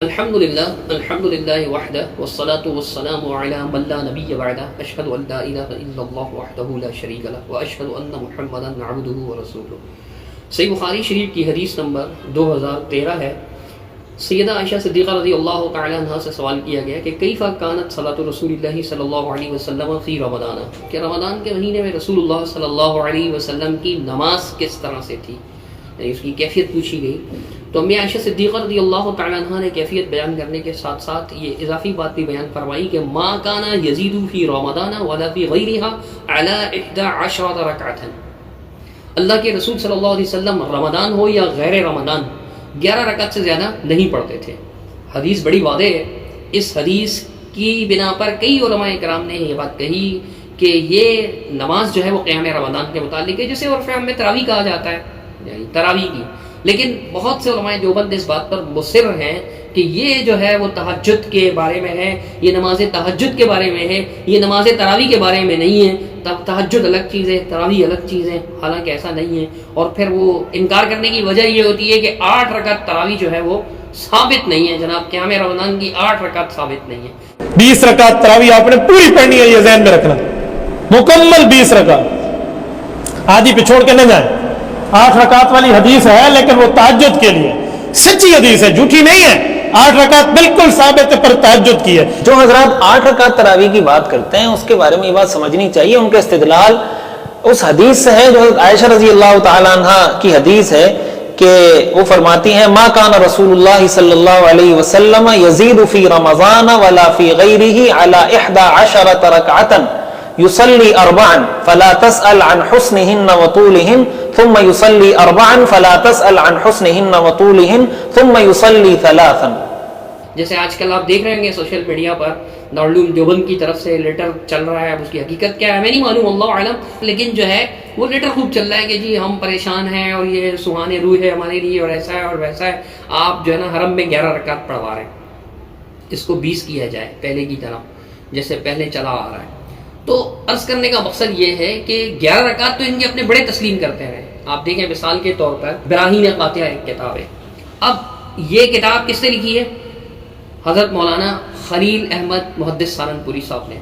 الحمدللہ وحدہ والصلاة والسلام علی من لا نبی بعدہ اشہد ان لا الہ الا اللہ وحدہ لا شریک لہ واشہد ان محمدا عبدہ ورسولہ۔ صحیح بخاری شریف کی حدیث نمبر 2013 ہے۔ سیدہ عائشہ صدیقہ رضی اللہ تعالی عنہا سے سوال کیا گیا کہ کیف کانت صلاۃ رسول اللہ صلی اللہ علیہ وسلم فی رمضان، کہ رمضان کے مہینے میں رسول اللہ صلی اللہ علیہ وسلم کی نماز کس طرح سے تھی، یعنی اس کی کیفیت پوچھی گئی۔ تو امی عائشہ صدیقہ رضی اللہ تعالی عنہا نے کیفیت بیان کرنے کے ساتھ ساتھ یہ اضافی بات بھی بیان فرمائی کہ ما کان یزید فی رمضان ولا فی غیرہا علی 11 رکعۃ، اللہ کے رسول صلی اللہ علیہ وسلم رمضان ہو یا غیر رمضان 11 رکعت سے زیادہ نہیں پڑھتے تھے۔ حدیث بڑی واضح ہے۔ اس حدیث کی بنا پر کئی علماء کرام نے یہ بات کہی کہ یہ نماز جو ہے وہ قیام رمضان کے متعلق ہے، جسے عرف عام میں تراویح کہا جاتا ہے، یعنی تراویح کی۔ لیکن بہت سے علماء دیوبند اس بات پر مصر ہیں کہ یہ جو ہے وہ تہجد کے بارے میں ہے، یہ نماز تہجد کے بارے میں ہے، یہ نماز تراویح کے بارے میں نہیں ہے۔ تہجد الگ چیز ہے، تراویح الگ چیز ہے، حالانکہ ایسا نہیں ہے۔ اور پھر وہ انکار کرنے کی وجہ یہ ہوتی ہے کہ 8 رکعت تراویح جو ہے وہ ثابت نہیں ہے، جناب قیام رمضان کی 8 رکعت ثابت نہیں ہے۔ 20 رکعت تراویح آپ نے پوری پڑھنی ہے، یہ ذہن میں رکھنا، مکمل 20 رکعت، آدھی پہ چھوڑ کے نہ جائیں۔ 8 رکعت والی حدیث ہے لیکن وہ تہجد کے لیے، سچی حدیث ہے، جھوٹی نہیں ہے۔ 8 رکعت بالکل ثابت ہے پر تہجد کی ہے۔ جو حضرات 8 رکعت تراویح کی بات کرتے ہیں اس کے بارے میں یہ بات سمجھنی چاہیے، ان کا استدلال اس حدیث سے ہے جو عائشہ رضی اللہ تعالی عنہا کی حدیث ہے کہ وہ فرماتی ہیں ما کان رسول اللہ صلی اللہ علیہ وسلم یزید فی رمضان ولا فی غیرہ علی 11 رکعۃ يصلي 4 فلا تسأل عن حسنهن وطولهن ثم يصلي 4 فلا تسأل عن حسنهن وطولهن ثم يصلي 3۔ جیسے آج کل آپ دیکھ رہے ہیں سوشل میڈیا پر دارالعلوم دیوبند کی طرف سے لیٹر چل رہا ہے، اب اس کی حقیقت کیا ہے ہمیں نہیں معلوم، اللہ اعلم، لیکن جو ہے وہ لیٹر خوب چل رہا ہے کہ جی ہم پریشان ہیں اور یہ سہانے روح ہے ہمارے لیے اور ایسا ہے اور ویسا ہے۔ آپ جو ہے نا حرم میں 11 رکعت پڑھوا رہے ہیں، اس کو 20 کیا جائے پہلے کی طرح جیسے پہلے چلا آ رہا ہے۔ تو عرض کرنے کا مقصد یہ ہے کہ 11 رکعت تو ان کے اپنے بڑے تسلیم کرتے رہے۔ آپ دیکھیں مثال کے طور پر براہین قاطعہ ایک کتاب ہے، اب یہ کتاب کس نے لکھی ہے؟ حضرت مولانا خلیل احمد محدث سہارنپوری صاحب نے۔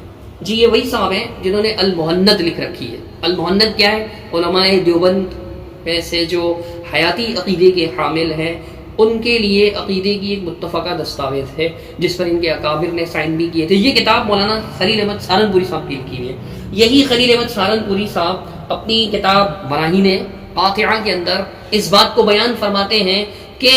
جی یہ وہی صاحب ہیں جنہوں نے المہند لکھ رکھی ہے۔ المہند کیا ہے؟ علماء دیوبند میں سے جو حیاتی عقیدے کے حامل ہیں ان کے لیے عقیدے کی ایک متفقہ دستاویز ہے جس پر ان کے اکابر نے سائن بھی کیے تھے۔ یہ کتاب مولانا خلیل احمد سہارنپوری صاحب کی لکھی ہوئی ہے۔ یہی خلیل احمد سہارنپوری صاحب اپنی کتاب براہین قاطعہ کے اندر اس بات کو بیان فرماتے ہیں کہ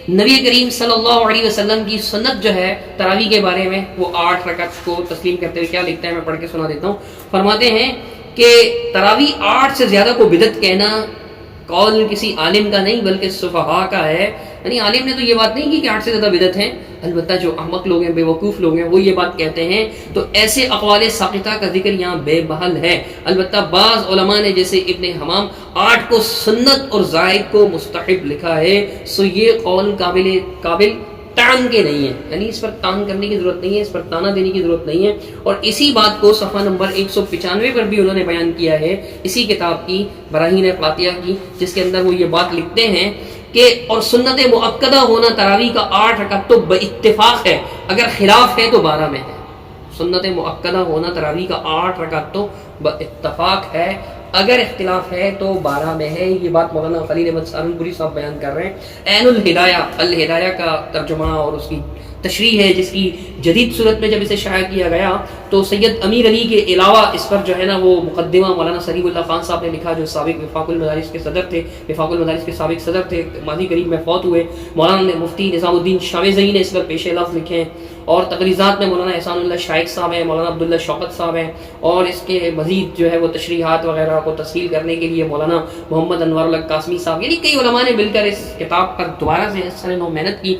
نبی کریم صلی اللہ علیہ وسلم کی سنت جو ہے تراویح کے بارے میں وہ 8 رکعت کو تسلیم کرتے ہوئے کیا لکھتا ہے، میں پڑھ کے سنا دیتا ہوں۔ فرماتے ہیں کہ تراویح 8 سے زیادہ کو بدعت کہنا قول کسی عالم کا نہیں بلکہ صفحاء کا ہے، یعنی عالم نے تو یہ بات نہیں کی کہ 8 سے زیادہ بدعت ہیں، البتہ جو احمق لوگ ہیں، بے وقوف لوگ ہیں، وہ یہ بات کہتے ہیں۔ تو ایسے اقوال ساقطہ کا ذکر یہاں بے محل ہے۔ البتہ بعض علماء نے جیسے ابن حمام 8 کو سنت اور زائد کو مستحب لکھا ہے، سو یہ قول قابل تان کے نہیں ہے، یعنی اس پر تان کرنے کی ضرورت نہیں ہے، اس پر تانا دینے کی ضرورت نہیں ہے۔ اور اسی بات کو صفحہ نمبر 195 پر بھی انہوں نے بیان کیا ہے اسی کتاب کی براہین قاطعہ کی، جس کے اندر وہ یہ بات لکھتے ہیں کہ اور سنت مؤکدہ ہونا تراویح کا 8 رکعت تو باتفاق ہے، اگر خلاف ہے تو 12 میں ہے۔ سنت مؤکدہ ہونا تراویح کا 8 رکعت تو باتفاق ہے، اگر اختلاف ہے تو 12 میں ہے۔ یہ بات مولانا خلیل احمد سہارنپوری صاحب بیان کر رہے ہیں۔ عین الہدایہ کا ترجمہ اور اس کی تشریح ہے، جس کی جدید صورت میں جب اسے شائع کیا گیا تو سید امیر علی کے علاوہ اس پر جو ہے نا وہ مقدمہ مولانا سلیم اللہ خان صاحب نے لکھا، جو سابق وفاق المدارس کے صدر تھے، وفاق المدارس کے سابق صدر تھے، ماضی قریب میں فوت ہوئے۔ مولانا مفتی نظام الدین شاویزئی نے اس پر پیش لفظ لکھے ہیں، اور تقریضات میں مولانا احسان اللہ شائق صاحب ہیں، مولانا عبداللہ شوکت صاحب ہیں، اور اس کے مزید جو ہے وہ تشریحات وغیرہ کو تسہیل کرنے کے لیے مولانا محمد انور اللہ قاسمی صاحب، یعنی کئی علماء نے مل کر اس کتاب پر دوبارہ سے سر نو محنت کی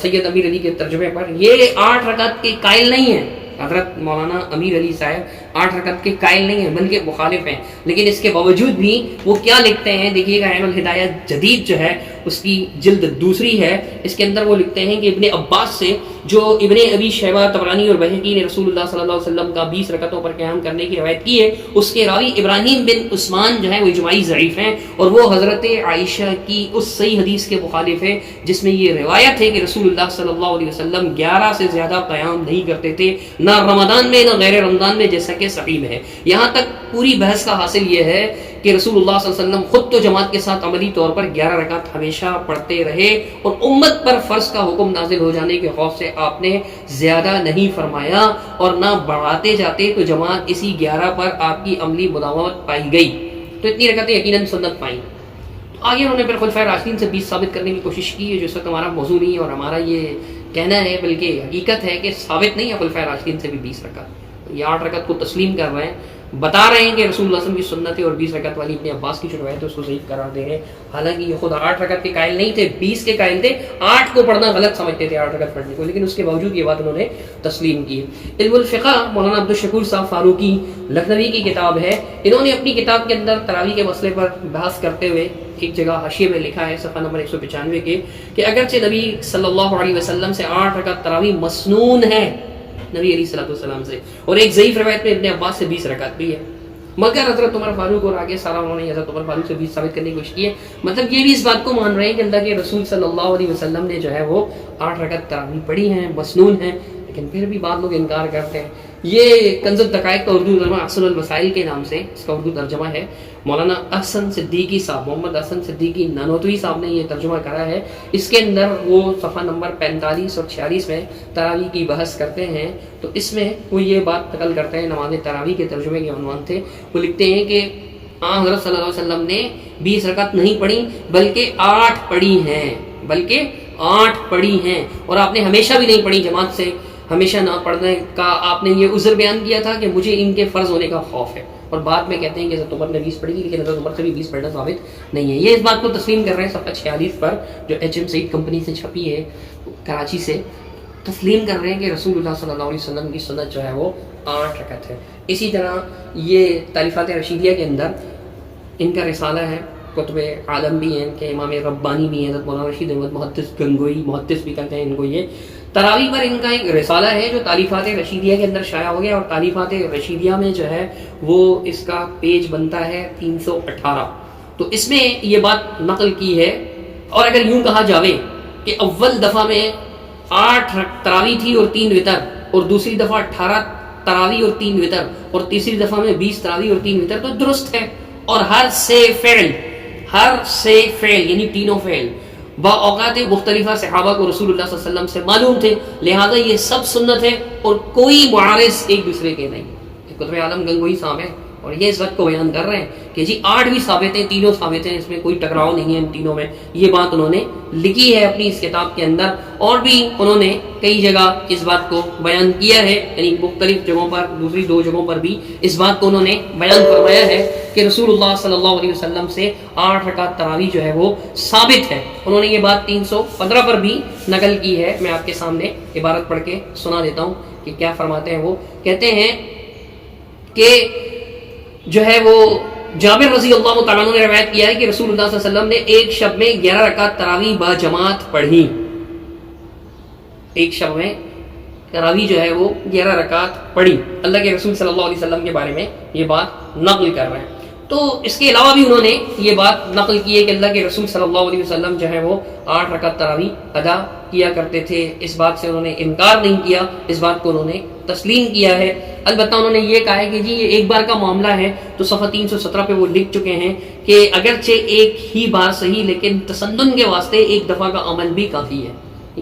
سید امیر علی کے ترجمے پر۔ یہ 8 رکعت کے قائل نہیں ہیں حضرت مولانا امیر علی صاحب، 8 رکعت کے قائل نہیں ہیں بلکہ مخالف ہیں، لیکن اس کے باوجود بھی وہ کیا لکھتے ہیں، دیکھیے گا عین الہدایہ جدید جو ہے اس کی جلد 2 ہے، اس کے اندر وہ لکھتے ہیں کہ ابن عباس سے، جو ابن ابی شیبہ طبرانی اور بہقی نے رسول اللہ صلی اللہ علیہ وسلم کا 20 رکعتوں پر قیام کرنے کی روایت کی ہے، اس کے راوی ابراہیم بن عثمان جو ہے وہ اجماعی ضعیف ہیں، اور وہ حضرت عائشہ کی اس صحیح حدیث کے مخالف ہے جس میں یہ روایت ہے کہ رسول اللہ صلی اللہ علیہ وسلم 11 سے زیادہ قیام نہیں کرتے تھے، نہ رمضان میں نہ غیر رمضان میں، جیسا کہ صحیح میں ہے۔ یہاں تک پوری بحث کا حاصل یہ ہے کہ رسول اللہ صلی اللہ علیہ وسلم خود تو جماعت کے ساتھ عملی طور پر 11 رکعت ہمیشہ پڑھتے رہے، اور امت پر فرض کا حکم نازل ہو جانے کے خوف سے آپ نے زیادہ نہیں فرمایا اور نہ بڑھاتے جاتے، تو جماعت اسی 11 پر آپ کی عملی مداومت پائی گئی، تو اتنی رکعتیں یقیناً سنت پائیں۔ آگے انہوں نے پھر خلفائے راشدین سے 20 ثابت کرنے کی کوشش کی ہے، جو اس وقت ہمارا موضوع نہیں ہے اور ہمارا یہ کہنا ہے بلکہ حقیقت ہے کہ ثابت نہیں ہے خلفائے راشدین سے بھی 20 رکعت، یہ 8 رکعت کو تسلیم کر رہے ہیں، بتا رہے ہیں کہ رسول اللہ صلی اللہ علیہ وسلم کی سنت ہے، اور 20 رکعت والی ابن عباس کی جو روایت ہے اس کو ضعیف قرار دے رہے ہیں، حالانکہ یہ خود 8 رکعت کے قائل نہیں تھے، 20 کے قائل تھے، 8 کو پڑھنا غلط سمجھتے تھے 8 رکعت پڑھنے کو، لیکن اس کے باوجود یہ بات انہوں نے تسلیم کی ہے۔ علم الفقہ مولانا عبدالشکور صاحب فاروقی لکھنوی کی کتاب ہے، انہوں نے اپنی کتاب کے اندر تراویح کے مسئلے پر بحث کرتے ہوئے ایک جگہ حاشیے میں لکھا ہے صفحہ نمبر 195 کے کہ اگرچہ نبی صلی اللہ علیہ وسلم سے 8 رکعت تراویح مسنون ہے نبی علیہ السلام سے، اور ایک ضعیف روایت میں ابن عباس سے 20 رکعت بھی ہے، مگر حضرت عمر فاروق اور آگے سارا انہوں نے حضرت عمر فاروق سے 20 ثابت کرنے کی کوشش کی ہے، مطلب یہ بھی اس بات کو مان رہے ہیں کہ اللہ کے رسول صلی اللہ علیہ وسلم نے جو ہے وہ 8 رکعت تراویح پڑھی ہیں، مسنون ہیں، لیکن پھر بھی بعض لوگ انکار کرتے ہیں۔ یہ کنز الدقائق کا اردو ترجمہ احسن المسائل کے نام سے اس کا اردو ترجمہ ہے، مولانا احسن صدیقی صاحب، محمد احسن صدیقی نانوتوی صاحب نے یہ ترجمہ کرا ہے، اس کے اندر وہ صفحہ نمبر 45 اور 46 میں تراویح کی بحث کرتے ہیں، تو اس میں وہ یہ بات نقل کرتے ہیں، نماز تراویح کے ترجمے کے عنوان تھے، وہ لکھتے ہیں کہ حضرت صلی اللہ علیہ وسلم نے 20 رکعت نہیں پڑھی بلکہ 8 پڑھی ہیں، اور آپ نے ہمیشہ بھی نہیں پڑھی جماعت سے، ہمیشہ نہ پڑھنے کا آپ نے یہ عذر بیان کیا تھا کہ مجھے ان کے فرض ہونے کا خوف ہے، اور بعد میں کہتے ہیں کہ حضرت عمر نے 20 پڑھی تھی، لیکن حضرت عمر سے بھی 20 پڑھنا ثابت نہیں ہے۔ یہ اس بات کو تسلیم کر رہے ہیں صفحہ 46 پر جو HM سعید کمپنی سے چھپی ہے کراچی سے، تسلیم کر رہے ہیں کہ رسول اللہ صلی اللہ علیہ وسلم کی سنت جو ہے وہ 8 رکعت ہے۔ اسی طرح یہ تالیفات رشیدیہ کے اندر ان کا رسالہ ہے، کتب عالم بھی ہیں کہ امام ربانی بھی ہیں، حضرت مولانا رشید احمد محدث گنگوئی، محدث بھی کہتے ہیں ان کو، یہ تراویح پر ان کا ایک رسالہ ہے جو تالیفات رشیدیہ کے اندر شائع ہو گیا، اور تالیفات رشیدیہ میں جو ہے وہ اس کا پیج بنتا ہے 318، تو اس میں یہ بات نقل کی ہے، اور اگر یوں کہا جاوے کہ اول دفعہ میں 8 تراویح تھی اور 3 وتر، اور دوسری دفعہ 18 تراویح اور 3 وتر، اور تیسری دفعہ میں 20 تراویح اور 3 وتر، تو درست ہے، اور ہر سے فعل یعنی تینوں فعل با اوقات مختلفہ صحابہ کو رسول اللہ صلی اللہ علیہ وسلم سے معلوم تھے، لہذا یہ سب سنت ہے اور کوئی معارض ایک دوسرے کے نہیں۔ کتب عالم گنگوئی صاحب ہے، اور یہ اس وقت کو بیان کر رہے ہیں کہ جی 8 بھی ثابت ہیں، تینوں ثابت ہیں، اس میں کوئی ٹکراؤ نہیں ہے ان تینوں میں، یہ بات انہوں نے لکھی ہے اپنی اس کتاب کے اندر، اور بھی انہوں نے کئی جگہ اس بات کو بیان کیا ہے، یعنی مختلف جگہوں پر، دوسری 2 جگہوں پر بھی اس بات کو انہوں نے بیان فرمایا ہے کہ رسول اللہ صلی اللہ علیہ وسلم سے 8 رکعت تراویح جو ہے وہ ثابت ہے۔ انہوں نے یہ بات 315 پر بھی نقل کی ہے، میں آپ کے سامنے عبارت پڑھ کے سنا دیتا ہوں کہ کیا فرماتے ہیں۔ وہ کہتے ہیں کہ جو ہے وہ جابر رضی اللہ تعالیٰ عنہ نے روایت کیا ہے کہ رسول اللہ صلی اللہ علیہ وسلم نے ایک شب میں 11 رکعت تراویح با جماعت پڑھی، ایک شب میں تراویح جو ہے وہ 11 رکعت پڑھی، اللہ کے رسول صلی اللہ علیہ وسلم کے بارے میں یہ بات نقل کر رہے ہیں۔ تو اس کے علاوہ بھی انہوں نے یہ بات نقل کی ہے کہ اللہ کے رسول صلی اللہ علیہ وسلم جو ہے وہ 8 رکعت تراویح ادا کیا کرتے تھے، اس بات سے انہوں نے انکار نہیں کیا، اس بات کو انہوں نے تسلیم کیا ہے۔ البتہ انہوں نے یہ کہا ہے کہ جی یہ ایک بار کا معاملہ ہے، تو صفحہ 317 پہ وہ لکھ چکے ہیں کہ اگرچہ ایک ہی بار صحیح، لیکن تسنن کے واسطے ایک دفعہ کا عمل بھی کافی ہے۔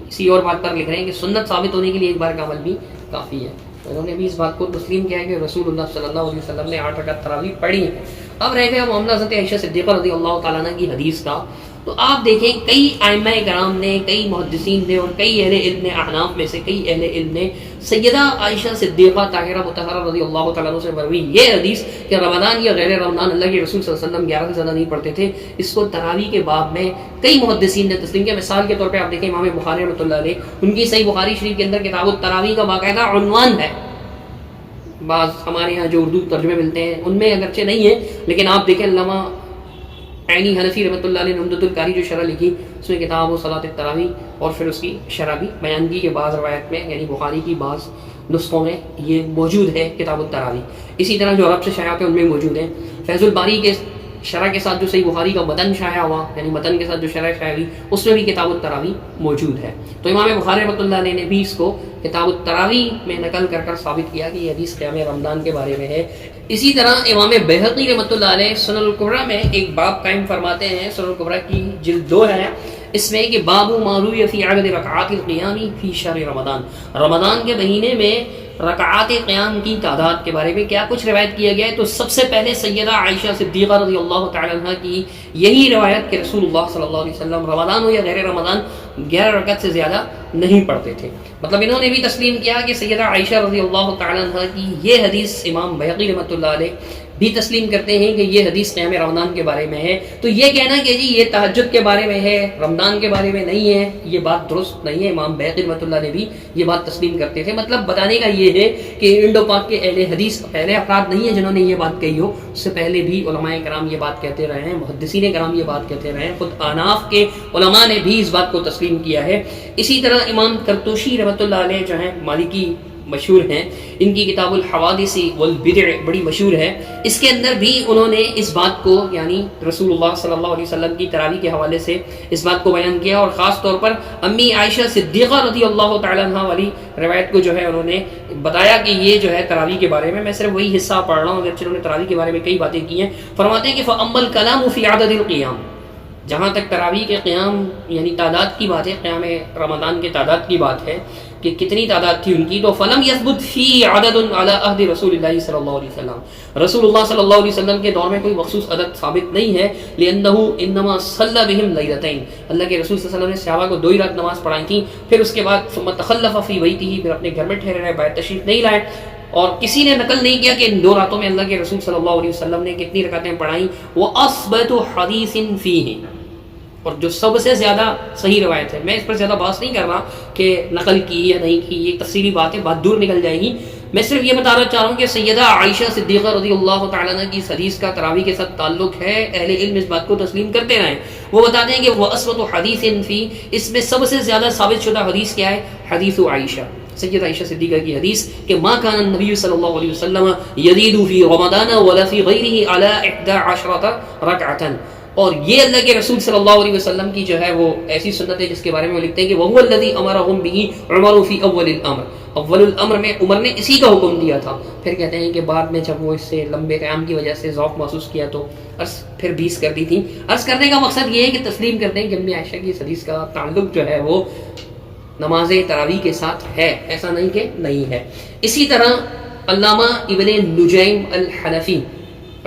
کسی اور بات پر لکھ رہے ہیں کہ سنت ثابت ہونے کے لیے ایک بار کا عمل بھی کافی ہے۔ انہوں نے بھی اس بات کو تسلیم کیا ہے کہ رسول اللہ صلی اللہ علیہ وسلم نے 8 رکعت تراویح پڑھی ہے۔ اب رہ گیا معاملہ حضرت عائشہ صدیقہ رضی اللہ تعالیٰ عنہ کی حدیث کا، تو آپ دیکھیں کئی ائمہ کرام نے، کئی محدثین نے، اور کئی اہل علم نے، احناف میں سے کئی اہل علم نے سیدہ عائشہ صدیقہ طاہرہ مطہرہ رضی اللہ تعالیٰ عنہ سے مروی یہ حدیث کہ رمضان یا غیر رمضان اللہ کے رسول صلی اللہ علیہ وسلم 11 سے زیادہ نہیں پڑھتے تھے، اس کو تراویح کے باب میں کئی محدثین نے تسلیم کیا۔ مثال کے طور پہ آپ دیکھیں امام بخاری رحمۃ اللہ علیہ، ان کی صحیح بخاری شریف کے اندر کتاب التراویح کا باقاعدہ عنوان ہے، بعض ہمارے ہاں جو اردو ترجمے ملتے ہیں ان میں اگرچہ نہیں ہے، لیکن آپ دیکھیں علامہ عینی حنفی رحمۃ اللہ علیہ نے عمدۃ القاری جو شرح لکھی اس میں کتاب و صلاۃ التراویح اور پھر اس کی شرح بھی بیان کی کہ بعض روایت میں یعنی بخاری کی بعض نسخوں میں یہ موجود ہے کتاب التراویح، اسی طرح جو عرب سے شائع ہوتے ہیں ان میں موجود ہیں۔ فیض الباری کے شرح کے ساتھ جو صحیح بخاری کا متن شائع ہوا یعنی متن کے ساتھ جو شرح شائع ہوئی اس میں بھی کتاب التراویح موجود ہے۔ تو امام بخاری رحمۃ اللہ علیہ نے بھی اس کو کتاب التراویح میں نقل کر کر ثابت کیا کہ یہ حدیث قیام رمضان کے بارے میں ہے۔ اسی طرح امام بیہقی رحمۃ اللہ علیہ سنن الکبریٰ میں ایک باب قائم فرماتے ہیں، سنن الکبریٰ کی جلد 2 ہے، اس میں کہ باب ما روی فی عدد رکعات القیام فی شہر رمضان، رمضان کے مہینے میں رکعات قیام کی تعداد کے بارے میں کیا کچھ روایت کیا گیا ہے۔ تو سب سے پہلے سیدہ عائشہ صدیقہ رضی اللہ تعالی عنہ کی یہی روایت کہ رسول اللہ صلی اللہ علیہ وسلم رمضان ہو یا غیر رمضان 11 رکعت سے زیادہ نہیں پڑھتے تھے۔ مطلب انہوں نے بھی تسلیم کیا کہ سیدہ عائشہ رضی اللہ تعالی عنہ کی یہ حدیث امام بیہقی رحمۃ اللہ علیہ بھی تسلیم کرتے ہیں کہ یہ حدیث قیام رمضان کے بارے میں ہے۔ تو یہ کہنا کہ جی یہ تہجد کے بارے میں ہے، رمضان کے بارے میں نہیں ہے، یہ بات درست نہیں ہے۔ امام بیہقی رحمۃ اللہ نے بھی یہ بات تسلیم کرتے تھے۔ مطلب بتانے کا یہ ہے کہ انڈو پاک کے اہل حدیث پہلے افراد نہیں ہیں جنہوں نے یہ بات کہی ہو، اس سے پہلے بھی علماء کرام یہ بات کہتے رہے ہیں، محدثین کرام یہ بات کہتے رہے ہیں، خود احناف کے علماء نے بھی اس بات کو تسلیم کیا ہے۔ اسی طرح امام کرتوشی رحمۃ اللہ علیہ جو ہیں مالکی مشہور ہیں، ان کی کتاب الحوادث والبدع بڑی مشہور ہے، اس کے اندر بھی انہوں نے اس بات کو یعنی رسول اللہ صلی اللہ علیہ وسلم کی تراویح کے حوالے سے اس بات کو بیان کیا، اور خاص طور پر امی عائشہ صدیقہ رضی اللہ تعالی عنہ والی روایت کو جو ہے انہوں نے بتایا کہ یہ جو ہے تراویح کے بارے میں صرف وہی حصہ پڑھ رہا ہوں، اگرچہ انہوں نے تراویح کے بارے میں کئی باتیں کی ہیں۔ فرماتے ہیں کہ فَأَمَّا الْكَلَامُ فِي عَدَدِ الْقِيَامِ، جہاں تک تراویح کے قیام یعنی تعداد کی بات ہے، قیام رمضان کے تعداد کی بات ہے کہ کتنی تعداد تھی ان کی، تو فلم یثبت فی عدد علی عہد رسول اللہ صلی اللہ علیہ وسلم، رسول اللہ صلی اللہ علیہ وسلم کے دور میں کوئی مخصوص عدد ثابت نہیں ہے، لأنہ انما صلی بہم لیلتین، اللہ کے رسول صلی اللہ علیہ وسلم نے صحابہ کو 2 ہی رات نماز پڑھائی تھی، پھر اس کے بعد ثم تخلف فی بیتہ، پھر اپنے گھر میں ٹھہرے رہے، باہر تشریف نہیں لائے، اور کسی نے نقل نہیں کیا کہ ان 2 راتوں میں اللہ کے رسول صلی اللہ علیہ وسلم نے کتنی رکعتیں پڑھائیں۔ وَأَثْبَتُ حَدِيثٍ فِيهِ، اور جو سب سے زیادہ صحیح روایت ہے، میں اس پر زیادہ بحث نہیں کر رہا کہ نقل کی یا نہیں کی، یہ تفصیلی بات ہے، بات دور نکل جائے گی، میں صرف یہ بتانا چاہ رہا ہوں کہ سیدہ عائشہ صدیقہ رضی اللہ تعالیٰ عنہ کی اس حدیث کا تراویح کے ساتھ تعلق ہے، اہل علم اس بات کو تسلیم کرتے رہے ہیں۔ وہ بتاتے ہیں کہ وہ اسوۃ حدیث فی، اس میں سب سے زیادہ ثابت شدہ حدیث کیا ہے؟ حدیث عائشہ، سیدہ عائشہ صدیقہ کی حدیث کہ ما کان النبی صلی اللہ علیہ وسلم یزید فی رمضان ولا فی غیرہ علی 11 رکعۃ، اور یہ اللہ کے رسول صلی اللہ علیہ وسلم کی جو ہے وہ ایسی سنت ہے جس کے بارے میں وہ لکھتے ہیں کہ وَهُوَ الَّذِي أَمَرَهُمْ بِهِ عُمَرُ فِي أَوَّلِ الْأَمْرِ، اول الامر میں عمر نے اسی کا حکم دیا تھا، پھر کہتے ہیں کہ بعد میں جب وہ اس سے لمبے قیام کی وجہ سے ذوق محسوس کیا تو عرض پھر 20 کر دی تھی۔ عرض کرنے کا مقصد یہ ہے کہ تسلیم کرتے ہیں کہ امی عائشہ کی اس حدیث کا تعلق جو ہے وہ نماز تراویح کے ساتھ ہے، ایسا نہیں کہ نہیں ہے۔ اسی طرح علامہ ابن نجیم الحنفی،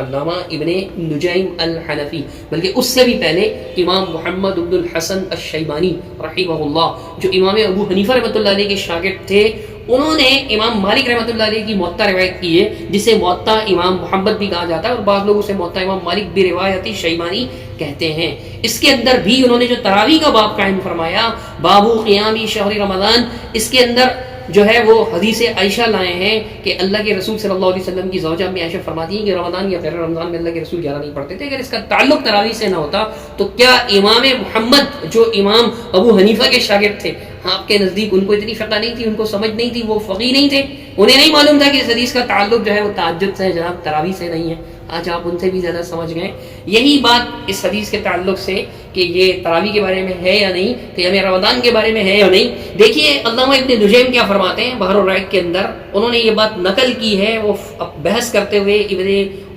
علامہ ابن نجیم الحنفی، بلکہ اس سے بھی پہلے امام محمد بن الحسن الشیبانی رحمہ اللہ، جو امام ابو حنیفہ رحمۃ اللہ علیہ کے شاگرد تھے، انہوں نے امام مالک رحمۃ اللہ علیہ کی موطا روایت کی ہے، جسے موطا امام محمد بھی کہا جاتا ہے، اور بعض لوگ اسے موطا امام مالک بھی روایتی شیبانی کہتے ہیں۔ اس کے اندر بھی انہوں نے جو تراویح کا باب قائم فرمایا، بابو قیامی شہر رمضان، اس کے اندر جو ہے وہ حدیث عائشہ لائے ہیں کہ اللہ کے رسول صلی اللہ علیہ وسلم کی زوجہ میں عائشہ فرماتی ہیں کہ رمضان یا غیر رمضان میں اللہ کے رسول 11 نہیں پڑھتے تھے۔ اگر اس کا تعلق تراویح سے نہ ہوتا تو کیا امام محمد جو امام ابو حنیفہ کے شاگرد تھے، آپ کے نزدیک ان کو اتنی فقہ نہیں تھی، ان کو سمجھ نہیں تھی، وہ فقیہ نہیں تھے، انہیں نہیں معلوم تھا کہ اس حدیث کا تعلق جو ہے وہ تہجد سے ہے جناب، تراویح سے نہیں ہے؟ آج آپ ان سے بھی زیادہ سمجھ گئے۔ یہی بات اس حدیث کے تعلق سے کہ یہ تراویح کے بارے میں ہے یا نہیں، قیام رمضان کے بارے میں ہے یا نہیں، دیکھیے علامہ ابن نجیم کیا فرماتے ہیں بحر الرائق کے اندر، انہوں نے یہ بات نقل کی ہے، وہ بحث کرتے ہوئے ابن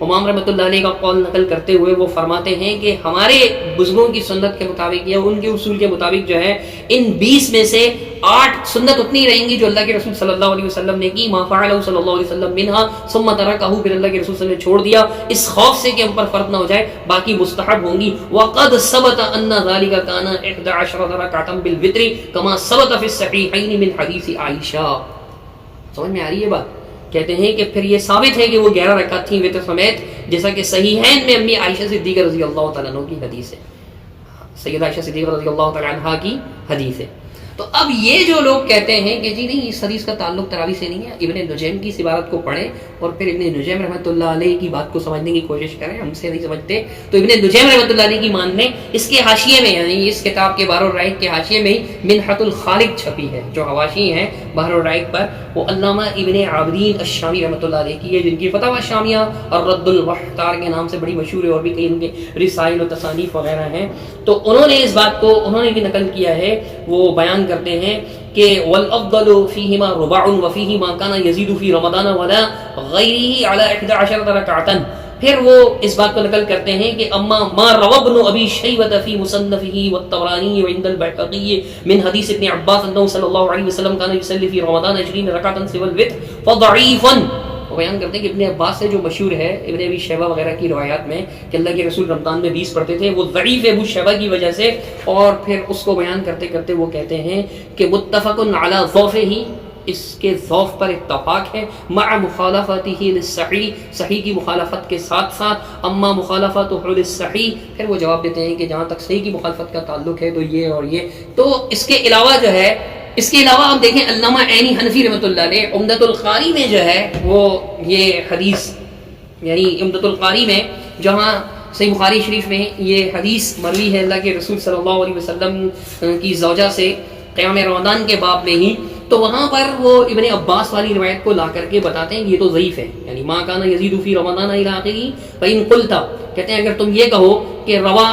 امام رحمۃ اللہ علیہ کا قول نقل کرتے ہوئے وہ فرماتے ہیں کہ ہمارے بزرگوں کی سنت کے مطابق یا ان کے اصول کے مطابق جو ہے ان 20 میں سے 8 سنت اتنی رہیں گی جو اللہ کے رسول صلی اللہ علیہ وسلم نے کی، ما فعلہ صلی اللہ علیہ وسلم منہا ثم ترکہ، پھر اللہ کے رسول صلی اللہ علیہ وسلم نے چھوڑ دیا اس خوف سے کہ ہم پر فرض نہ ہو جائے، باقی مستحب ہوں گی۔ وقد ثبت ان ذلك كان 11 ركعة بالوتر كما ثبت في الصحيحين من حديث عائشہ۔ سمجھ میں آ رہی ہے بات؟ کہتے ہیں کہ پھر یہ ثابت ہے کہ وہ 11 رکعت تھیں وتر سمیت، جیسا کہ صحیحین میں امی عائشہ صدیقہ رضی اللہ تعالیٰ عنہ کی حدیث ہے، سیدہ عائشہ صدیقہ رضی اللہ تعالیٰ عنہ کی حدیث ہے۔ تو اب یہ جو لوگ کہتے ہیں کہ جی نہیں اس حدیث کا تعلق تراویح سے نہیں ہے، ابن نجیم کی اس عبارت کو پڑھیں اور پھر ابن نجیم رحمۃ اللہ علیہ کی بات کو سمجھنے کی کوشش کریں، ہم سے نہیں سمجھتے تو ابن نجیم رحمۃ اللہ علیہ کی مان لیں۔ اس کے حاشیے میں یعنی اس کتاب کے بحر الرائق کے حاشیے میں منحۃ الخالق چھپی ہے، جو حواشی ہیں بحر الرائق پر وہ علامہ ابن عابدین الشامی رحمۃ اللہ علیہ کی ہے، جن کی فتاوی شامیہ اور رد الوحتار کے نام سے بڑی مشہور ہے، اور بھی کئی ان کے رسائل و تصانیف وغیرہ ہیں۔ تو انہوں نے اس بات کو انہوں نے بھی نقل کیا ہے، وہ بیان کرتے ہیں کہ والافضل فیہما ربع وفیہ ما کان یزید فی رمضان ولا غیرہ علی 11 رکعۃ۔ پھر وہ اس بات کو نقل کرتے ہیں کہ اما ما روى ابن ابی شیبۃ فی مصنفہ والطبرانی وعند البیہقی من حدیث ابن عباس انہ صلی اللہ علیہ وسلم کان یصلی فی رمضان 20 رکعۃ سوى الوتر فضعیف۔ وہ بیان کرتے ہیں کہ ابن عباس سے جو مشہور ہے ابن ابی شیبہ وغیرہ کی روایات میں کہ اللہ کے رسول رمضان میں 20 پڑھتے تھے، وہ ضعیف ہے ابو شیبہ کی وجہ سے، اور پھر اس کو بیان کرتے کرتے وہ کہتے ہیں کہ متفق علی ضعفہ، اس کے ضعف پر اتفاق ہے، مع مخالفتہ للصحیح، صحیح کی مخالفت کے ساتھ ساتھ، اما مخالفتہ للصحیح، پھر وہ جواب دیتے ہیں کہ جہاں تک صحیح کی مخالفت کا تعلق ہے تو یہ اور یہ۔ تو اس کے علاوہ جو ہے، اس کے علاوہ آپ دیکھیں علامہ عینی حنفی رحمۃ اللہ علیہ عمدۃ القاری میں جو ہے وہ یہ حدیث یعنی عمدۃ القاری میں جہاں صحیح بخاری شریف میں یہ حدیث مروی ہے اللہ کے رسول صلی اللہ علیہ وسلم کی زوجہ سے قیام رمضان کے باب میں ہی، تو وہاں پر وہ ابن عباس والی روایت کو لا کر کے بتاتے ہیں کہ یہ تو ضعیف ہے، یعنی ما کان یزید فی رمضان الی آخری فإن قلت، کہتے ہیں اگر تم یہ کہو کہ روا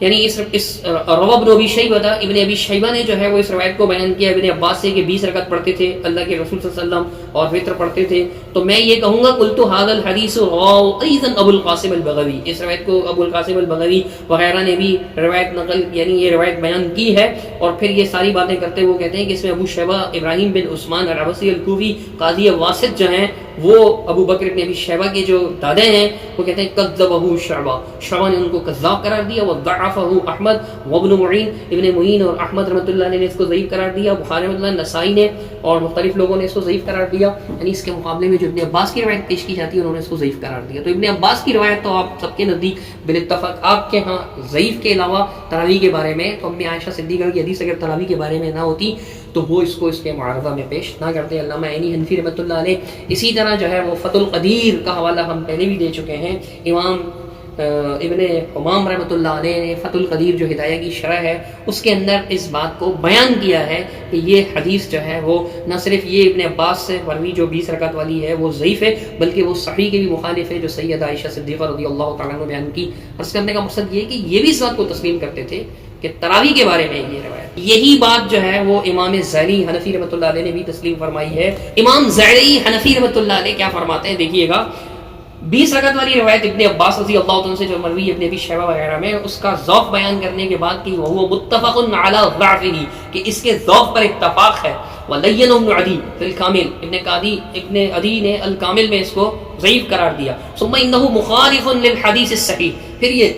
یعنی اس روا ابن ابی شیبہ ابن ابی شیبہ نے جو ہے وہ اس روایت کو بیان کیا ابن عباس سے کہ 20 رکعت پڑھتے تھے اللہ کے رسول صلی اللہ علیہ وسلم اور وتر پڑھتے تھے، تو میں یہ کہوں گا قلت هذا الحديث رواه ايضا ابو القاسم البغوی، اس روایت کو ابو القاسم البغوی وغیرہ نے بھی روایت نقل یعنی یہ روایت بیان کی ہے، اور پھر یہ ساری باتیں کرتے وہ کہتے ہیں کہ اس میں ابو شیبہ ابراہیم بن عثمان العبسی الکوفی قاضی واسط جو ہیں وہ ابو بکر ابن ابی شیبہ کے جو دادے ہیں وہ کہتے ہیں کذبہ شعبہ نے ان کو کذاب قرار دیا، وضعفہ احمد وابن معین، ابن معین اور احمد رحمۃ اللہ نے اس کو ضعیف قرار دیا، بخاری رحمۃ اللہ نسائی نے اور مختلف لوگوں نے اس کو ضعیف قرار دیا، یعنی اس کے مقابلے میں جو ابن عباس کی روایت پیش کی جاتی ہے انہوں نے اس کو ضعیف قرار دیا۔ تو ابن عباس کی روایت تو آپ سب کے نزدیک بالاتفاق آپ کے ہاں ضعیف کے علاوہ تراویح کے بارے میں تو امی عائشہ صدیقہ کی حدیث اگر تراویح کے بارے میں نہ ہوتی تو وہ اس کو اس کے معارضہ میں پیش نہ کرتے۔ علامہ عینی حنفی رحمۃ اللہ علیہ اسی طرح جو ہے وہ فتح القدیر کا حوالہ ہم پہلے بھی دے چکے ہیں، امام ابن حمام رحمۃ اللہ علیہ نے فتح القدیر جو ہدایہ کی شرح ہے اس کے اندر اس بات کو بیان کیا ہے کہ یہ حدیث جو ہے وہ نہ صرف یہ ابن عباس سے مروی جو 20 رکعت والی ہے وہ ضعیف ہے بلکہ وہ صحیح کے بھی مخالف ہے جو سیدہ عائشہ صدیقہ رضی اللہ تعالیٰ عنہ بیان کی۔ عرض کرنے کا مقصد یہ ہے کہ یہ بھی اس بات کو تسلیم کرتے تھے کہ تراویح کے بارے میں یہ روایت، یہی بات جو ہے وہ امام زیلی حنفی رحمۃ اللہ علیہ نے بھی تسلیم فرمائی ہے۔ امام زیلی حنفی رحمۃ اللہ علیہ کیا فرماتے ہیں دیکھیے گا، 20 رکعت والی روایت ابن عباس رضی اللہ عنہ سے جو مروی ابن ابی شیبہ وغیرہ میں اس کا ذوق بیان کرنے کے بعد کہ وہ متفق علی ضعفہ، کہ اس کے ذوق پر اتفاق ہے، ولین ابن عدی فی الکامل، ابن عدی نے الکامل میں اس کو ضعیف قرار دیا، ثم انہ مخالف للحدیث الصحیح، پھر یہ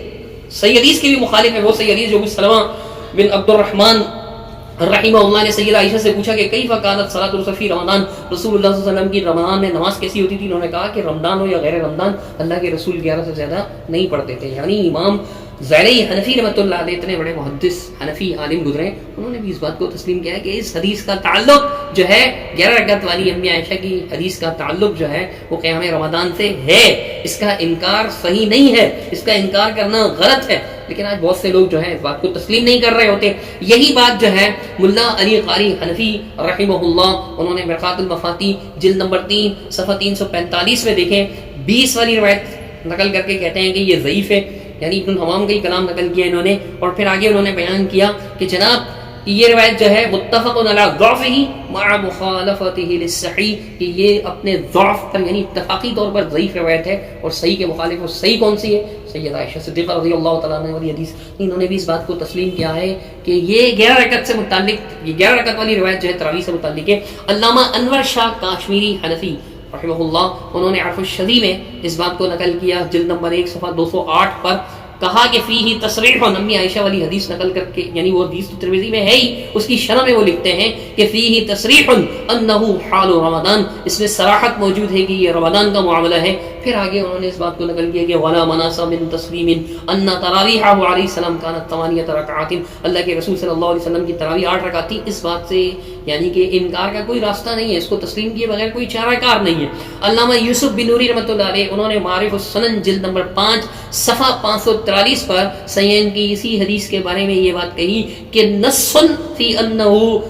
صحیح حدیث کے بھی مخالف ہے، وہ صحیح حدیث جو ابو سلمہ بن عبد الرحمن رحمہ اللہ نے سیدہ عائشہ سے پوچھا کہ کیف کانت صلاۃ الرسول فی رمضان، رسول اللہ صلی اللہ علیہ وسلم کی رمضان میں نماز کیسی ہوتی تھی؟ انہوں نے کہا کہ رمضان ہو یا غیر رمضان اللہ کے رسول 11 سے زیادہ نہیں پڑھتے تھے۔ یعنی امام زیلی حنفی رحمۃ اللہ علیہ اتنے بڑے محدث حنفی عالم گزرے، انہوں نے بھی اس بات کو تسلیم کیا کہ اس حدیث کا تعلق جو ہے 11 رکعت والی امی عائشہ کی حدیث کا تعلق جو ہے وہ قیام رمضان سے ہے، اس کا انکار صحیح نہیں ہے، اس کا انکار کرنا غلط ہے، لیکن آج بہت سے لوگ جو ہے اس بات کو تسلیم نہیں کر رہے ہوتے۔ یہی بات جو ہے ملا علی قاری حنفی رحمہ اللہ، انہوں نے مرقات المفاتی جلد نمبر 3 صفحہ 345 میں دیکھیں 20 والی روایت نقل کر کے کہتے ہیں کہ یہ ضعیف ہے، یعنی ابن حمام کا ہی کلام نقل کیا انہوں نے، اور پھر آگے انہوں نے بیان کیا کہ جناب یہ روایت جو ہے متفق علی ضعفہ مع مخالفتہ للصحیح، کہ یہ اپنے ضعف پر یعنی اتفاقی طور پر ضعیف روایت ہے، اور صحیح کے مخالف اور صحیح کون سی ہے؟ سیدہ عائشہ صدیقہ رضی اللہ تعالیٰ عنہ والی حدیث۔ انہوں نے بھی اس بات کو تسلیم کیا ہے کہ یہ 11 رکعت سے متعلق، یہ 11 رکعت والی روایت جو ہے تراویح سے متعلق ہے۔ علامہ انور شاہ کاشمیری حنفی رحمہ اللہ، انہوں نے عرف الشدی میں اس بات کو نقل کیا جلد نمبر 1 صفحہ 208 پر کہا کہ فیہ تصریح، امی عائشہ والی حدیث نقل کر کے، یعنی وہ حدیث تو ترمذی میں ہے ہی، اس کی شرح میں وہ لکھتے ہیں کہ فیہ تصریح انہ حال رمضان، اس میں صراحت موجود ہے کہ یہ رمضان کا معاملہ ہے۔ پھر آگے انہوں نے اس بات کو نقل کیا کہ ولا مناس من تسلیم ان تراویح علیہ السلام کانت 8 رکعات، اللہ کے رسول صلی اللہ علیہ وسلم کی تراویح 8 رکعت تھی۔ اس بات سے یعنی کہ انکار کا کوئی راستہ نہیں ہے، اس کو تسلیم کیے بغیر کوئی چارہ کار نہیں ہے۔ علامہ یوسف بن نوری رحمۃ اللہ علیہ، انہوں نے معارف السنن جلد نمبر 5 صفحہ 543 پر صحیحین کی اسی حدیث کے بارے میں یہ بات کہی کہ نص فی انہ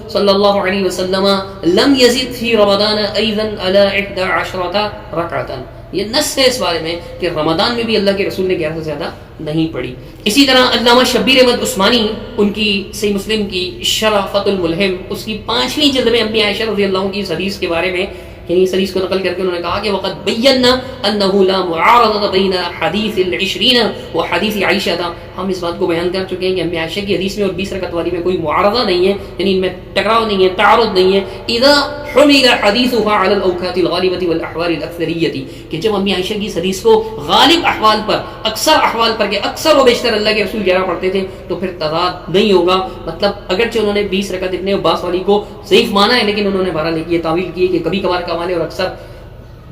صلی اللہ علیہ وسلم لم یزد فی رمضان ایضا علی 11 رکعۃ، یہ نص ہے اس بارے میں کہ رمضان میں بھی اللہ کے رسول نے 11 سے زیادہ نہیں پڑھی۔ اسی طرح علامہ شبیر احمد عثمانی، ان کی صحیح مسلم کی شرح فتح الملہم، اس کی 5ویں جلد میں امی عائشہ رضی اللہ عنہ کی اس حدیث کے بارے میں، یعنی اس حدیث کو نقل کر کے انہوں نے کہا کہ وقد بینا انه لا معارضه بین حدیث العشرین و حدیث عائشہ، ہم اس بات کو بیان کر چکے ہیں کہ امی عائشہ کی حدیث میں اور 20 رکعت والی میں کوئی معارضہ نہیں ہے، یعنی ان میں ٹکراؤ نہیں ہے، تعارض نہیں ہے۔ اذا حمل حدیثها على الاوقات الغالبه والاحوال الاکثریہ، کہ جب امی عائشہ کی اس حدیث کو غالب احوال پر، اکثر احوال پر، کہ اکثر و بیشتر اللہ کے رسول 11 پڑھتے تھے، تو پھر تضاد نہیں ہوگا۔ مطلب اگرچہ انہوں نے 20 رکعت ابن عباس والی کو ضعیف مانا ہے، لیکن انہوں نے بہرحال یہ تعویل کی کہ کبھی کبھار کا مانے اور اکثر۔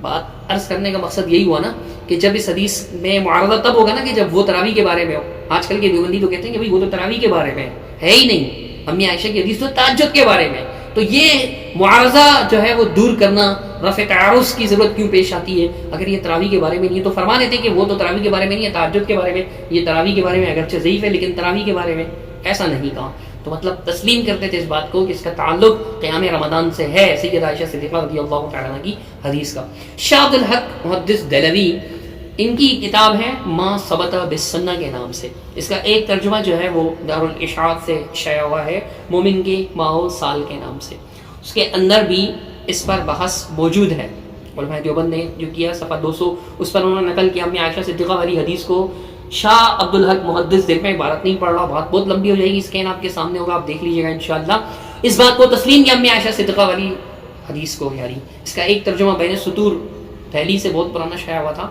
بات عرض کرنے کا مقصد یہی ہوا نا کہ جب اس حدیث میں معارضہ تب ہوگا نا کہ جب وہ تراویح کے بارے میں ہو۔ آج کل کے دیوبندی تو کہتے ہیں کہ بھئی وہ تو تراویح کے بارے میں ہے ہی نہیں، امی عائشہ کی حدیث تو تہجد کے بارے میں، تو یہ معارضہ جو ہے وہ دور کرنا، رفع تعارض کی ضرورت کیوں پیش آتی ہے؟ اگر یہ تراویح کے بارے میں نہیں ہے تو فرما دیتے کہ وہ تو تراویح کے بارے میں نہیں ہے، تہجد کے بارے میں، یہ تراویح کے بارے میں اگرچہ ضعیف ہے لیکن تراویح کے بارے میں ایسا نہیں کہا۔ تو مطلب تسلیم کرتے تھے اس بات کو کہ اس کا تعلق قیام رمضان سے ہے، سیدہ عائشہ صدیقہ رضی اللہ تعالیٰ عنہ کی حدیث کا۔ شاہ عبد الحق محدث دہلوی، ان کی کتاب ہے ما ثبت بالسنہ کے نام سے، اس کا ایک ترجمہ جو ہے وہ دارالاشاعت سے شائع ہوا ہے، مومن کے ماہ و سال کے نام سے۔ اس کے اندر بھی اس پر بحث موجود ہے، علماء دیوبند نے جو کیا صفحہ 200 اس پر انہوں نے نقل کیا امی عائشہ صدیقہ والی حدیث کو۔ شاہ عبد الحق محدث، دل میں عبارت نہیں پڑھ رہا، بہت لمبی ہو جائے گی، اسکین آپ کے سامنے ہوگا، آپ دیکھ لیجیے گا انشاءاللہ۔ اس بات کو تسلیم کیا امی عائشہ صدیقہ والی حدیث کو، یعنی اس کا ایک ترجمہ بین سطور دہلی سے بہت پرانا شائع ہوا تھا،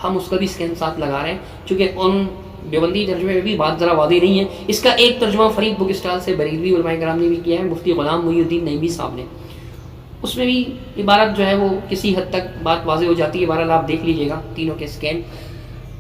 ہم اس کا بھی اسکین ساتھ لگا رہے ہیں چونکہ ان دیوبندی ترجمے میں بھی بات ذرا واضح نہیں ہے۔ اس کا ایک ترجمہ فرید بک اسٹال سے بریلوی علماء کرام نے بھی کیا ہے، مفتی غلام محی الدین نعیمی صاحب نے، اس میں بھی عبارت جو ہے وہ کسی حد تک بات واضح ہو جاتی ہے۔ بہرحال آپ دیکھ لیجیے گا تینوں کے اسکین،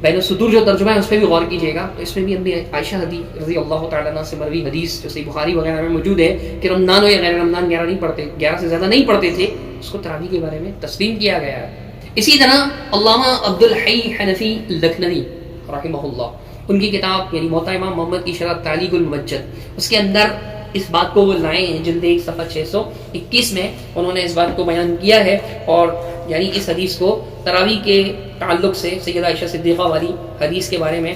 بین الصدور جو ترجمہ ہے اس پہ بھی غور کیجیے گا، تو اس میں بھی امی عائشہ رضی اللہ تعالیٰ عنہ سے مروی حدیث جو صحیح بخاری وغیرہ میں موجود ہے کہ رمضان ہو یا غیر رمضان 11 نہیں پڑھتے، 11 سے زیادہ نہیں پڑھتے تھے، اس کو تراویح کے بارے میں تسلیم کیا گیا ہے۔ اسی طرح علامہ عبد الحی حنفی لکھنوی رحمہ اللہ، ان کی کتاب یعنی موطا امام محمد کی شرح تعلیق الممجد، اس کے اندر اس بات کو وہ لائے ہیں، جلد 1 صفحہ 621 میں انہوں نے اس بات کو بیان کیا ہے، اور یعنی اس حدیث کو تراویح کے تعلق سے سیدہ عائشہ صدیقہ والی حدیث کے بارے میں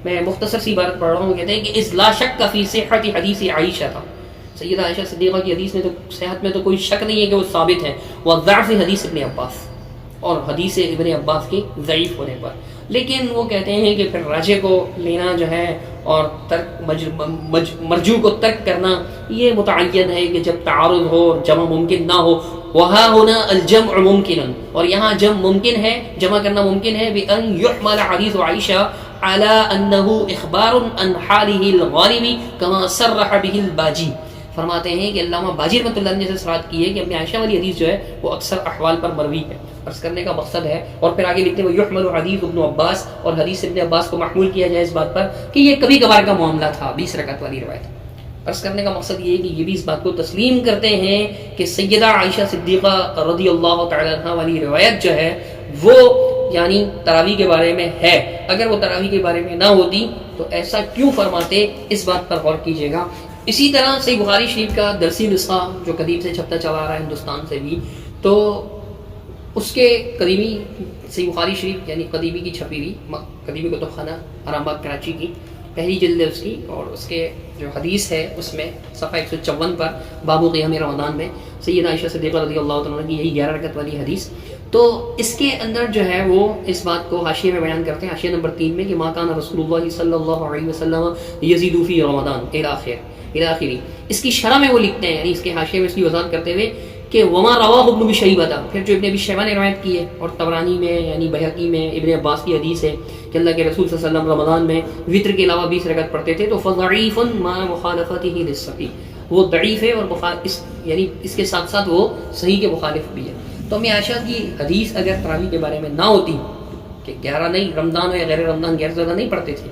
میں مختصر سی عبارت پڑھ رہا ہوں، کہتے ہیں کہ اذ لا شک فی صحت حدیث عائشہ تھا، سیدہ عائشہ صدیقہ کی حدیث میں تو صحت میں تو کوئی شک نہیں ہے کہ وہ ثابت ہے، وضعف حدیث ابن عباس، اور حدیث ابن عباس کے ضعیف ہونے پر، لیکن وہ کہتے ہیں کہ پھر راجح کو لینا جو ہے اور مرجوع کو ترک کرنا یہ متعین ہے کہ جب تعارض ہو اور جمع ممکن نہ ہو، وہاں ہونا الجمع ممکن، اور یہاں جمع ممکن ہے، جمع کرنا ممکن ہے، بأن يحمل حدیث عائشہ على انه اخبار عن حاله الغالب كما صرح به الباجی، فرماتے ہیں کہ علامہ باجی رحمۃ اللہ نے صراحت کی ہے کہ امی عائشہ والی حدیث جو ہے وہ اکثر احوال پر مروی ہے، عرض کرنے کا مقصد ہے، اور پھر آگے لکھتے ہیں یحمل حدیث ابن عباس، اور حدیث ابن عباس کو محمول کیا جائے اس بات پر کہ یہ کبھی کبھار کا معاملہ تھا، 20 رکعت والی روایت۔ عرض کرنے کا مقصد یہ ہے کہ یہ بھی اس بات کو تسلیم کرتے ہیں کہ سیدہ عائشہ صدیقہ رضی اللہ تعالی عنہ والی روایت جو ہے وہ یعنی تراویح کے بارے میں ہے، اگر وہ تراویح کے بارے میں نہ ہوتی تو ایسا کیوں فرماتے، اس بات پر غور کیجیے گا۔ اسی طرح صحیح بخاری شریف کا درسی نسخہ جو قدیم سے چھپتا چلا آ رہا ہے ہندوستان سے بھی، تو اس کے قدیمی صحیح بخاری شریف یعنی قدیمی کی چھپی ہوئی قدیمی کتب خانہ حرام باغ کراچی کی پہلی جلد ہے اس کی، اور اس کے جو حدیث ہے اس میں صفحہ 154 پر باب قیام رمضان میں سیدہ عائشہ صدیقہ رضی اللہ تعالیٰ کی یہی 11 رکعت والی حدیث، تو اس کے اندر جو ہے وہ اس بات کو حاشیے میں بیان کرتے ہیں، حاشیہ نمبر 3 میں کہ ما کان رسول اللہ صلی اللہ علیہ وسلم یزید فی رمضان الی آخری، اس کی شرح میں وہ لکھتے ہیں، یعنی اس کے حاشیے میں اس کی وضاحت کرتے ہوئے کہ وما رواہ ابن ابی شیبہ تھا، پھر جو ابن ابی شیبہ نے روایت کی ہے اور طبرانی میں یعنی بہقی میں ابن عباس کی حدیث ہے کہ اللہ کے رسول صلی اللہ علیہ وسلم رمضان میں وطر کے علاوہ 20 رکعت پڑھتے تھے، تو فضعیف مع مخالفتہ للصحیح، وہ ضعیف ہے اور یعنی اس کے ساتھ ساتھ وہ صحیح کے مخالف بھی ہے۔ تو امی عائشہ کی حدیث اگر تراویح کے بارے میں نہ ہوتی کہ 11 نہیں، رمضان ہو یا غیر رمضان 11 زیادہ نہیں پڑھتے تھے،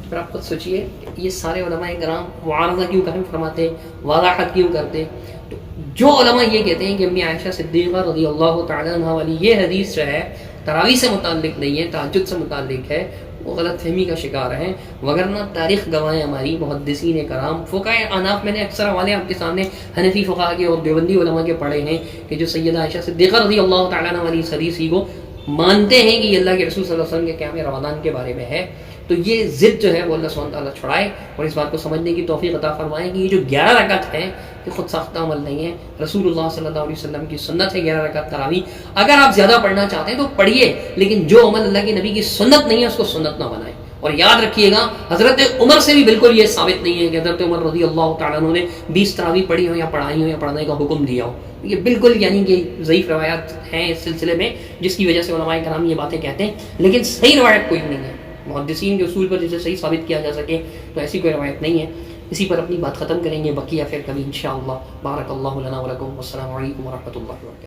پھر آپ خود سوچئے یہ سارے علماء کرام معارضہ کیوں قائم فرماتے، وضاحت کیوں کرتے؟ تو جو علماء یہ کہتے ہیں کہ امی عائشہ صدیقہ رضی اللہ تعالیٰ عنہ والی یہ حدیث جو ہے تراویح سے متعلق نہیں ہے، تہجد سے متعلق ہے، وہ غلط فہمی کا شکار ہیں، وگرنہ تاریخ گواہیں ہماری محدثین کرام فقہائے احناف، میں نے اکثر حوالے آپ کے سامنے حنفی فقہا کے اور دیوبندی علماء کے پڑھے ہیں کہ جو سیدہ عائشہ صدیقہ رضی اللہ تعالیٰ عنہ والی اس حدیث کو مانتے ہیں کہ یہ اللہ کے رسول صلی اللہ علیہ وسلم کے قیام رمضان کے بارے میں ہے۔ تو یہ ضد جو ہے وہ اللہ سبحانہ تعالیٰ چھڑائے اور اس بات کو سمجھنے کی توفیق عطا فرمائے کہ یہ جو 11 رکعت ہے یہ خود ساختہ عمل نہیں ہے، رسول اللہ صلی اللہ علیہ وسلم کی سنت ہے 11 رکعت تراویح۔ اگر آپ زیادہ پڑھنا چاہتے ہیں تو پڑھیے، لیکن جو عمل اللہ کے نبی کی سنت نہیں ہے اس کو سنت نہ بنائیں۔ اور یاد رکھیے گا حضرت عمر سے بھی بالکل یہ ثابت نہیں ہے کہ حضرت عمر رضی اللہ تعالیٰ عنہ نے 20 تراویح پڑھی ہو یا پڑھائی ہو یا پڑھنے کا حکم دیا ہو، یہ بالکل یعنی کہ ضعیف روایات ہیں اس سلسلے میں، جس کی وجہ سے علماء کرام یہ باتیں کہتے ہیں، لیکن صحیح روایت کوئی نہیں ہے محدثین کے اصول پر جسے صحیح ثابت کیا جا سکے، تو ایسی کوئی روایت نہیں ہے۔ اسی پر اپنی بات ختم کریں گے، بقیہ پھر کبھی انشاءاللہ۔ بارک اللہ لنا ولکم، والسلام علیکم ورحمۃ اللہ وبرکاتہ۔